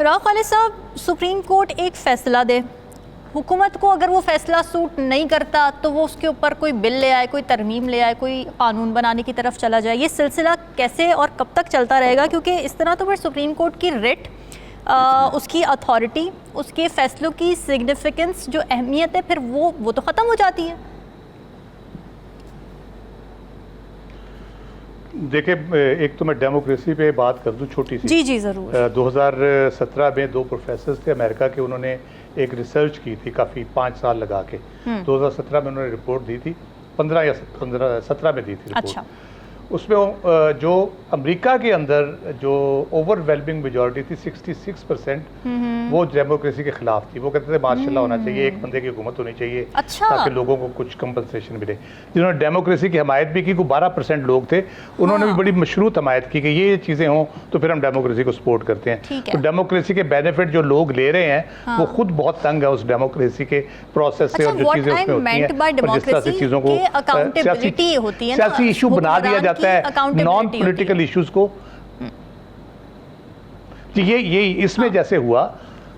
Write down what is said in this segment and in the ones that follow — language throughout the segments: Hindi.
राव खालिद साहब, सुप्रीम कोर्ट एक फ़ैसला दे, हुकूमत को अगर वो फ़ैसला सूट नहीं करता तो वो उसके ऊपर कोई बिल ले आए, कोई तरमीम ले आए, कोई कानून बनाने की तरफ चला जाए। ये सिलसिला कैसे और कब तक चलता रहेगा? क्योंकि इस तरह तो फिर सुप्रीम कोर्ट की रिट, उसकी अथॉरिटी, उसके फ़ैसलों की सिग्निफिकेंस, जो अहमियत है, फिर वो तो ख़त्म हो जाती है। देखिए, एक तो मैं डेमोक्रेसी पे बात कर दूं छोटी सी। जी ज़रूर। 2017 में दो प्रोफेसर थे अमेरिका के, उन्होंने एक रिसर्च की थी काफ़ी 5 साल लगा के। 2017 में उन्होंने रिपोर्ट दी थी, 15 या 17 में दी थी रिपोर्ट। अच्छा। उसमें जो अमेरिका के अंदर जो ओवरवेलमिंग मेजॉरिटी थी 66%, वो डेमोक्रेसी के खिलाफ थी। वो कहते थे मार्शल्ला होना चाहिए, एक बंदे की हुकूमत होनी चाहिए। अच्छा। ताकि लोगों को कुछ कंपनसेशन मिले। जिन्होंने डेमोक्रेसी की हमायत भी की, को 12% लोग थे, उन्होंने भी बड़ी मशरूत हमायत की कि ये चीज़ें हों तो फिर हम डेमोक्रेसी को सपोर्ट करते हैं। तो डेमोक्रेसी के बेनिफिट जो लोग ले रहे हैं वो खुद बहुत तंग है उस डेमोक्रेसी के प्रोसेस से, और जो चीज़ें उसमें होती हैं, और जिस तरह से चीज़ों को सियासी इशू बना दिया जाता है, नॉन पॉलिटिकल इश्यूज को। ये इसमें जैसे हुआ,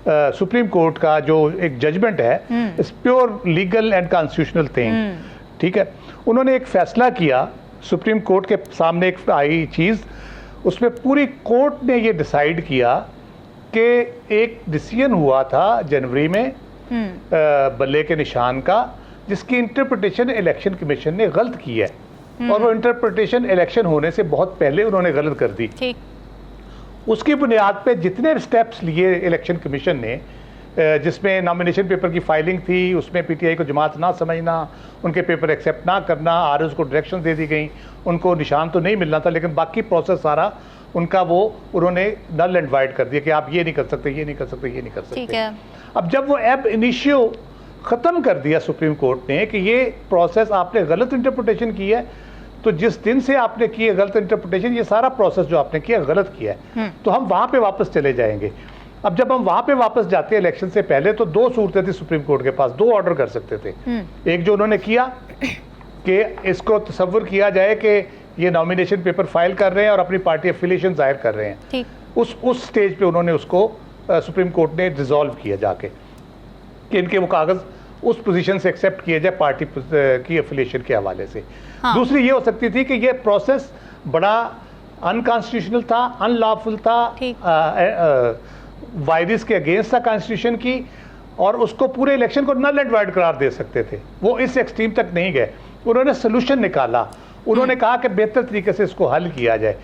सुप्रीम कोर्ट का जो एक जजमेंट है, it's pure legal and constitutional thing, ठीक है। उन्होंने एक फैसला किया, सुप्रीम कोर्ट के सामने एक आई चीज़, उसमें पूरी कोर्ट ने ये डिसाइड किया कि एक डिसीजन हुआ था जनवरी में बल्ले के निशान का, जिसकी इंटरप्रिटेशन इलेक्शन कमीशन ने गलत की है, और वो इंटरप्रिटेशन इलेक्शन होने से बहुत पहले उन्होंने गलत कर दी। ठीक। उसकी बुनियाद पे जितने स्टेप्स लिए इलेक्शन कमीशन ने, जिसमें नॉमिनेशन पेपर की फाइलिंग थी, उसमें पीटीआई को जमात ना समझना, उनके पेपर एक्सेप्ट ना करना, आरओज़ को डायरेक्शन दे दी गई, उनको निशान तो नहीं मिलना था, लेकिन बाकी प्रोसेस सारा उनका वो उन्होंने नल एंड वाइड कर दिया कि आप ये नहीं कर सकते, ये नहीं कर सकते, ये नहीं कर सकते। ठीक है। अब जब वो एब इनिशियो ख़त्म कर दिया सुप्रीम कोर्ट ने कि ये प्रोसेस आपने गलत इंटरप्रिटेशन की है, तो जिस दिन से आपने की है गलत इंटरप्रिटेशन, ये सारा प्रोसेस जो आपने किया गलत किया है, तो हम वहाँ पे वापस चले जाएंगे। अब जब हम वहाँ पे वापस जाते हैं इलेक्शन से पहले, तो दो सूरतें थी सुप्रीम कोर्ट के पास, दो ऑर्डर कर सकते थे। एक जो उन्होंने किया कि इसको तसव्वुर किया जाए कि ये नॉमिनेशन पेपर फाइल कर रहे हैं और अपनी पार्टी एफिलिएशन जाहिर कर रहे हैं, उस स्टेज पे उन्होंने उसको सुप्रीम कोर्ट ने रिजॉल्व किया जाके कि इनके वो कागज़ उस पोजीशन से एक्सेप्ट किया जाए पार्टी की एफिलिएशन के हवाले से। दूसरी ये हो सकती थी कि ये प्रोसेस बड़ा अनकॉन्स्टिट्यूशनल था, अनलॉफुल था, वायरस के अगेंस्ट था कॉन्स्टिट्यूशन की, और उसको पूरे इलेक्शन को नल एंड वाइड करार दे सकते थे। वो इस एक्सट्रीम तक नहीं गए, उन्होंने सोल्यूशन निकाला, उन्होंने कहा कि बेहतर तरीके से इसको हल किया जाए।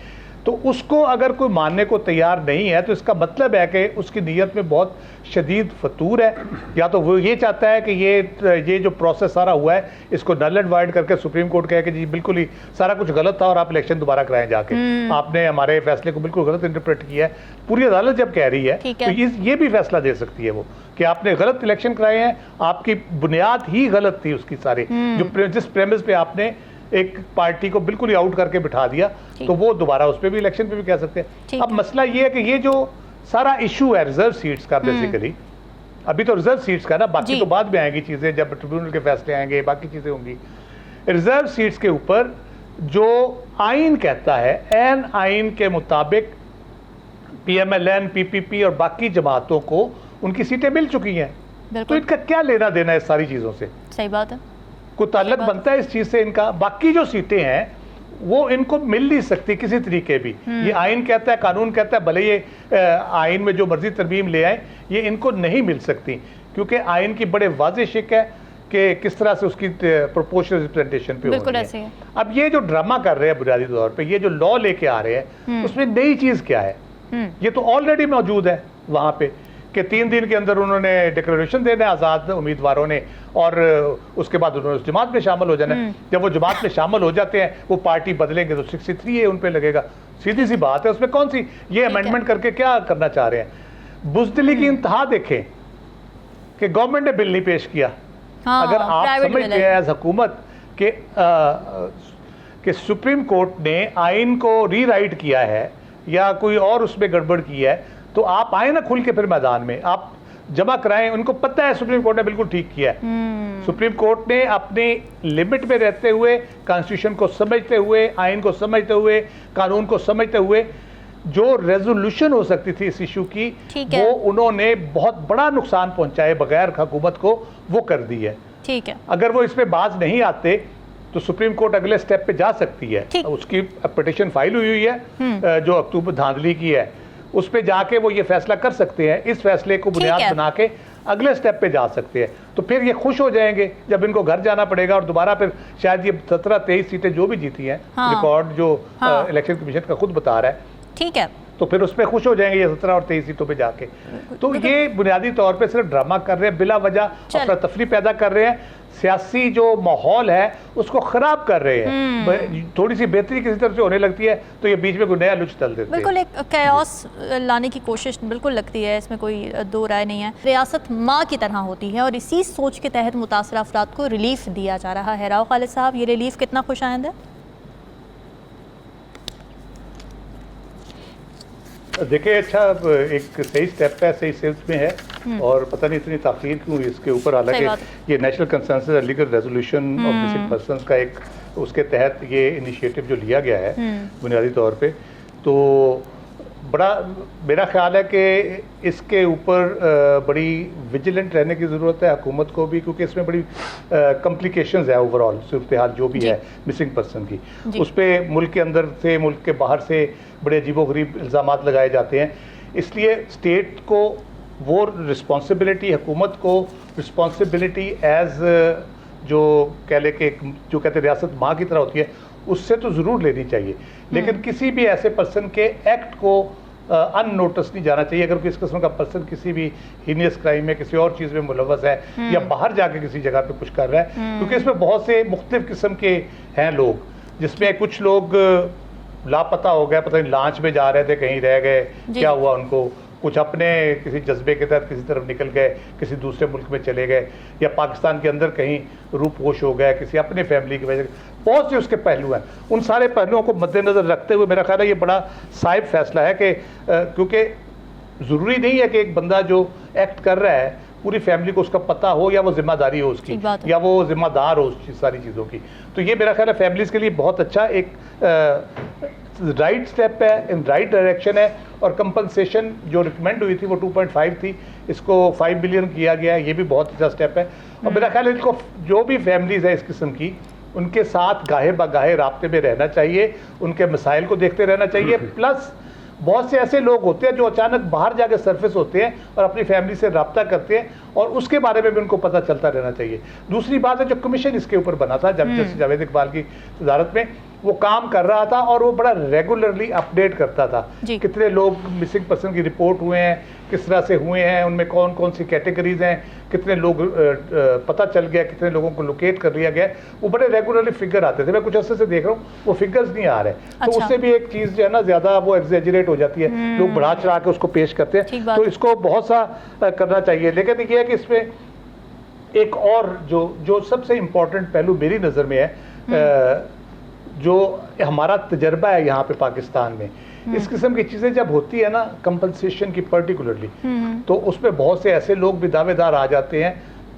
तो उसको अगर कोई मानने को तैयार नहीं है, तो इसका मतलब है कि उसकी नीयत में बहुत शदीद फतूर है, या तो वो ये चाहता है कि ये जो प्रोसेस सारा हुआ है इसको नल एंड वाइड करके सुप्रीम कोर्ट कहे कि जी बिल्कुल ही सारा कुछ गलत था और आप इलेक्शन दोबारा कराएं जाके, आपने हमारे फैसले को बिल्कुल गलत इंटरप्रेट किया है। पूरी अदालत जब कह रही है तो ये भी फैसला दे सकती है वो कि आपने गलत इलेक्शन कराए हैं, आपकी बुनियाद ही गलत थी उसकी सारी, जिस प्रेमिस पे आपने एक पार्टी को बिल्कुल ही आउट करके बिठा दिया, तो वो दोबारा उस पर भी इलेक्शन पे भी कह सकते हैं। अब मसला ये है कि ये जो सारा इशू है रिजर्व सीट्स का, बेसिकली अभी तो रिजर्व सीट्स का ना, बाकी तो बाद में आएंगी चीज़ें, जब ट्रिब्यूनल के फैसले आएंगे बाकी चीज़ें होंगी। रिजर्व सीट्स के ऊपर जो आइन कहता है, एन आइन के मुताबिक PMLN, PPP और बाकी जमातों को उनकी सीटें मिल चुकी हैं, तो इनका क्या लेना देना है इस सारी चीज़ों से? सही बात है, कोई ताल्लुक बनता है इस चीज़ से इनका? बाकी जो सीटें हैं वो इनको मिल नहीं सकती किसी तरीके भी। ये आइन कहता है, कानून कहता है, भले ये आइन में जो मर्जी तरमीम ले आए, ये इनको नहीं मिल सकती, क्योंकि आइन की बड़े वाज़ेह शिक है कि किस तरह से उसकी प्रोपोर्शनल रिप्रेजेंटेशन पे हो रही है। अब ये जो ड्रामा कर रहे हैं बुनियादी तौर पे, ये जो लॉ लेके आ रहे हैं, उसमें नई चीज़ क्या है? ये तो ऑलरेडी मौजूद है वहाँ पे कि 3 दिन के अंदर उन्होंने डिक्लेरेशन देना है आज़ाद उम्मीदवारों ने, और उसके बाद उन्होंने उस जमात में शामिल हो जाना है। जब वो जमात में शामिल हो जाते हैं, वो पार्टी बदलेंगे तो 63A उन पे लगेगा। सीधी सी बात है, उसमें कौन सी ये अमेंडमेंट करके क्या करना चाह रहे हैं? बुज़दिली की इंतहा देखें कि गवर्नमेंट ने बिल नहीं पेश किया। अगर आप समझते हैं एज हुकूमत कि सुप्रीम कोर्ट ने आइन को रीराइट किया है या कोई और उसमें गड़बड़ की है, तो आप आए ना खुल के फिर मैदान में, आप जमा कराएं। उनको पता है सुप्रीम कोर्ट ने बिल्कुल ठीक किया है। सुप्रीम कोर्ट ने अपने लिमिट में रहते हुए, कॉन्स्टिट्यूशन को समझते हुए, आइन को समझते हुए, कानून को समझते हुए जो रेजोल्यूशन हो सकती थी इस इशू की, ठीक है। वो उन्होंने बहुत बड़ा नुकसान पहुंचाए बगैर हुकूमत को वो कर दी है। ठीक है। अगर वो इसमें बाज नहीं आते तो सुप्रीम कोर्ट अगले स्टेप पे जा सकती है। ठीक। उसकी पिटिशन फाइल हुई है जो अक्टूबर धांधली की है, उस पे जाके वो ये फैसला कर सकते हैं। इस फैसले को बुनियाद है। बना के अगले स्टेप पे जा सकते हैं। तो फिर ये खुश हो जाएंगे जब इनको घर जाना पड़ेगा और दोबारा फिर शायद ये 17-23 सीटें जो भी जीती हैं, हाँ। रिकॉर्ड जो हाँ। इलेक्शन कमीशन का खुद बता रहा है, ठीक है। तो फिर उसमें खुश हो जाएंगे ये 17 और 23 सीटों पे जाके। तो ये बुनियादी तौर पे सिर्फ ड्रामा कर रहे हैं, बिला वजह अफरा तफरी पैदा कर रहे हैं, सियासी जो माहौल है उसको खराब कर रहे हैं। थोड़ी सी बेहतरी किसी तरफ से होने लगती है तो ये बीच में कोई नया लुच डाल देते हैं। बिल्कुल एक कैओस लाने की कोशिश बिल्कुल लगती है, इसमें कोई दो राय नहीं है। रियासत माँ की तरह होती है और इसी सोच के तहत मुतासरा अफराद को रिलीफ दिया जा रहा है। राव खालिद साहब, ये रिलीफ कितना खुशाइंद है? देखिए, अच्छा एक सही स्टेप है, सही सेंस में है, और पता नहीं इतनी ताखीर क्यों हुई इसके ऊपर। हालांकि ये national consensus legal resolution of missing persons का एक उसके तहत ये इनिशिएटिव जो लिया गया है बुनियादी तौर पे, तो बड़ा मेरा ख्याल है कि इसके ऊपर बड़ी विजिलेंट रहने की ज़रूरत है हुकूमत को भी, क्योंकि इसमें बड़ी कॉम्प्लिकेशंस है ओवरऑल सूरत हाल जो भी है मिसिंग पर्सन की। उस पर मुल्क के अंदर से मुल्क के बाहर से बड़े अजीबोगरीब इल्ज़ामात लगाए जाते हैं। इसलिए स्टेट को वो रिस्पॉन्सिबिलिटी, हुकूमत को रिस्पॉन्सिबिलिटी एज जो कह ले कि जो कहते हैं रियासत माँ की तरह होती है, उससे तो ज़रूर लेनी चाहिए, लेकिन किसी भी ऐसे पर्सन के एक्ट को अननोटिस नहीं जाना चाहिए। अगर कोई इस किस्म का पर्सन किसी भी हीनियस क्राइम में, किसी और चीज़ में मुलव्वस है या बाहर जाके किसी जगह पे कुछ कर रहा है, क्योंकि इसमें बहुत से मुख्तलिफ किस्म के हैं लोग, जिसमें कुछ लोग लापता हो गए, पता नहीं लांच में जा रहे थे, कहीं रह गए, क्या हुआ उनको, कुछ अपने किसी जज्बे के तहत किसी तरफ निकल गए, किसी दूसरे मुल्क में चले गए, या पाकिस्तान के अंदर कहीं रूपोश हो गए किसी अपने फैमिली की वजह से। बहुत से उसके पहलू हैं। उन सारे पहलुओं को मद्देनज़र रखते हुए मेरा ख्याल है ये बड़ा साहिब फैसला है कि क्योंकि ज़रूरी नहीं है कि एक बंदा जो एक्ट कर रहा है पूरी फैमिली को उसका पता हो, या वो जिम्मेदारी हो उसकी, या वो जिम्मेदार हो उस सारी चीज़ों की। तो ये मेरा ख्याल है फैमिलीज़ के लिए बहुत अच्छा एक राइट स्टेप है, इन राइट डायरेक्शन है। और कंपनसेशन जो रिकमेंड हुई थी वो 2.5 थी, इसको 5 बिलियन किया गया है, ये भी बहुत अच्छा स्टेप है। और मेरा ख्याल है इनको जो भी फैमिलीज़ है इस किस्म की, उनके साथ गाहे बगाहे राब्ते में रहना चाहिए, उनके मसाइल को देखते रहना चाहिए। प्लस बहुत से ऐसे लोग होते हैं जो अचानक बाहर जाके सरफेस होते हैं और अपनी फैमिली से रब्ता करते हैं, और उसके बारे में भी उनको पता चलता रहना चाहिए। दूसरी बात है, जो कमीशन इसके ऊपर बना था जब जस्टिस जावेद इकबाल की सदारत में, वो काम कर रहा था और वो बड़ा रेगुलरली अपडेट करता था कितने लोग मिसिंग पर्सन की रिपोर्ट हुए हैं, किस तरह से हुए हैं, उनमें कौन कौन सी कैटेगरीज हैं, कितने लोग पता चल गया, कितने लोगों को लोकेट कर लिया गया। वो बड़े रेगुलरली फिगर आते थे। मैं कुछ अर्से से देख रहा हूँ वो फिगर्स नहीं आ रहे। तो उससे भी एक चीज़ जो है ना, ज़्यादा वो एग्जेजरेट हो जाती है, लोग बढ़ा चढ़ा के उसको पेश करते हैं। तो इसको बहुत सा करना चाहिए। लेकिन ये है कि इसमें एक और जो सबसे इम्पोर्टेंट पहलू मेरी नज़र में है, जो हमारा तजर्बा है यहाँ पे पाकिस्तान में, इस किस्म की चीज़ें जब होती है ना, कंपनसेशन की पर्टिकुलरली, तो उसमें बहुत से ऐसे लोग भी दावेदार आ जाते हैं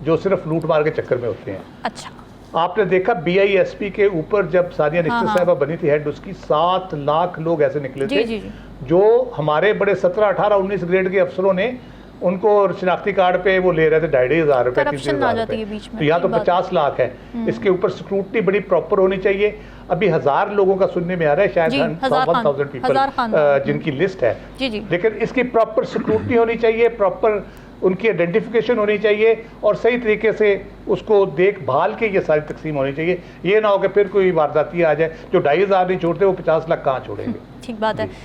जो सिर्फ लूट मार के चक्कर में होते हैं। अच्छा, आपने देखा BISP के ऊपर जब सानिया निश्चित साहिबा बनी थी हेड, उसकी 7 लाख लोग ऐसे निकले थे जो हमारे बड़े 17, 18, 19 ग्रेड के अफसरों ने उनको शिनाख्ती कार्ड पे वो ले रहे थे 2,500 रुपये, 3,000 रुपये। तो यहाँ तो 50 लाख है। इसके ऊपर स्क्रूटनी बड़ी प्रॉपर होनी चाहिए। अभी 1000 लोगों का सुनने में आ रहा है, शायद 1000 पीपल जिनकी लिस्ट है, लेकिन इसकी प्रॉपर स्क्रूटनी होनी चाहिए, प्रॉपर उनकी आइडेंटिफिकेशन होनी चाहिए, और सही तरीके से उसको देखभाल के ये सारी तकसीम होनी चाहिए। ये ना हो कि फिर कोई वारदाती आ जाए, जो 2,500 नहीं छोड़ते वो 50 लाख कहाँ छोड़ेंगे। ठीक बात है।